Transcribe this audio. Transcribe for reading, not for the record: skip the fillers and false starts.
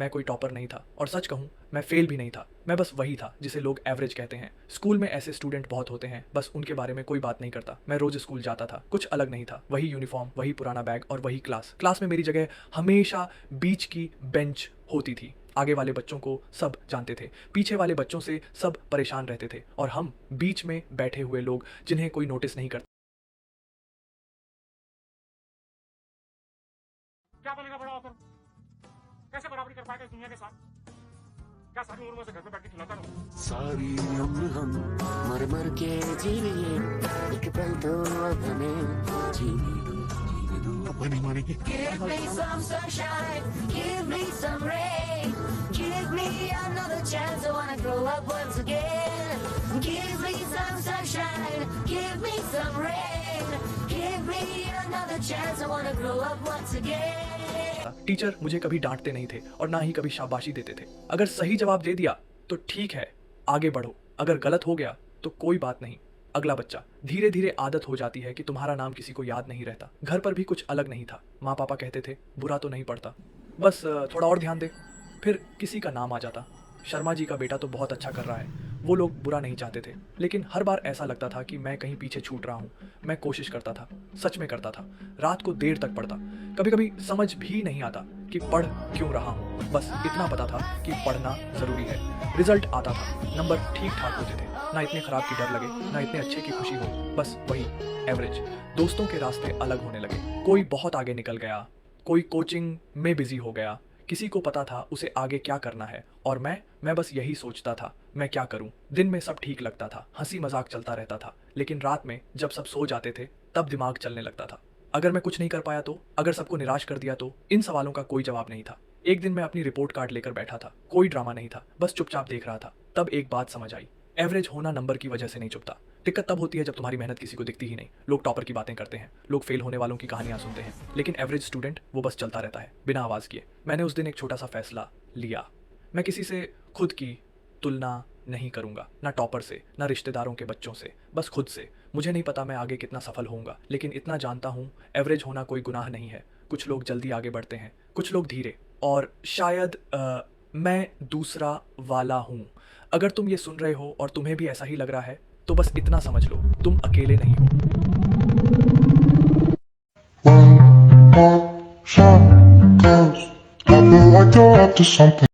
मैं कोई टॉपर नहीं था और सच कहूँ मैं फेल भी नहीं था। मैं बस वही था जिसे लोग एवरेज कहते हैं। स्कूल में ऐसे स्टूडेंट बहुत होते हैं, बस उनके बारे में कोई बात नहीं करता। मैं रोज स्कूल जाता था, कुछ अलग नहीं था। वही यूनिफॉर्म, वही पुराना बैग और वही क्लास। क्लास में मेरी जगह हमेशा बीच की बेंच होती थी। आगे वाले बच्चों को सब जानते थे, पीछे वाले बच्चों से सब परेशान रहते थे और हम बीच में बैठे हुए लोग जिन्हें कोई नोटिस नहीं करता। क्या बनेगा बड़ा होकर? कैसे बराबरी कर पाएगा इस दुनिया के साथ? क्या सारी उम्र में से घर में बैठ के खिलाता रहूं? सारी उम्र हम मर मर के जी लिए, एक पल तो अब हमें जीने दो। अब नहीं मानेंगे। Give me some sunshine, give me some rain, give me another chance. I wanna grow up once again. Give me some sunshine, give me some rain, give me another chance. I wanna grow up once again. Teacher मुझे कभी डांटते नहीं थे और ना ही कभी शाबाशी देते थे। अगर सही जवाब दे दिया तो ठीक है, आगे बढ़ो। अगर गलत हो गया तो कोई बात नहीं, अगला बच्चा। धीरे धीरे आदत हो जाती है कि तुम्हारा नाम किसी को याद नहीं रहता। घर पर भी कुछ अलग नहीं था। माँ पापा कहते थे बुरा तो नहीं पड़ता, बस थोड़ा और ध्यान दे। फिर किसी का नाम आ जाता, शर्मा जी का बेटा तो बहुत अच्छा कर रहा है। वो लोग बुरा नहीं चाहते थे, लेकिन हर बार ऐसा लगता था कि मैं कहीं पीछे छूट रहा हूँ। मैं कोशिश करता था, सच में करता था। रात को देर तक पढ़ता। कभी कभी समझ भी नहीं आता कि पढ़ क्यों रहा हूँ। बस इतना पता था कि पढ़ना ज़रूरी है। रिजल्ट आता था, नंबर ठीक ठाक होते थे। ना इतने ख़राब की डर लगे, ना इतने अच्छे की खुशी हो, बस वही एवरेज। दोस्तों के रास्ते अलग होने लगे। कोई बहुत आगे निकल गया, कोई कोचिंग में बिजी हो गया। किसी को पता था उसे आगे क्या करना है और मैं बस यही सोचता था, मैं क्या करूं। दिन में सब ठीक लगता था, हंसी मजाक चलता रहता था, लेकिन रात में जब सब सो जाते थे तब दिमाग चलने लगता था। अगर मैं कुछ नहीं कर पाया तो, अगर सबको निराश कर दिया तो, इन सवालों का कोई जवाब नहीं था। एक दिन मैं अपनी रिपोर्ट कार्ड लेकर बैठा था, कोई ड्रामा नहीं था, बस चुपचाप देख रहा था। तब एक बात समझ आई, एवरेज होना नंबर की वजह से नहीं चुपता। दिक्कत तब होती है जब तुम्हारी मेहनत किसी को दिखती ही नहीं। लोग टॉपर की बातें करते हैं, लोग फेल होने वालों की कहानियां सुनते हैं, लेकिन एवरेज स्टूडेंट वो बस चलता रहता है बिना आवाज़ किए। मैंने उस दिन एक छोटा सा फैसला लिया। मैं किसी से खुद की तुलना नहीं करूंगा, ना टॉपर से, ना रिश्तेदारों के बच्चों से, बस खुद से। मुझे नहीं पता मैं आगे कितना सफल होऊंगा, लेकिन इतना जानता हूँ एवरेज होना कोई गुनाह नहीं है। कुछ लोग जल्दी आगे बढ़ते हैं, कुछ लोग धीरे, और शायद मैं दूसरा वाला हूँ। अगर तुम ये सुन रहे हो और तुम्हें भी ऐसा ही लग रहा है तो बस इतना समझ लो, तुम अकेले नहीं हो। One more shot goes, I feel like you're up to something.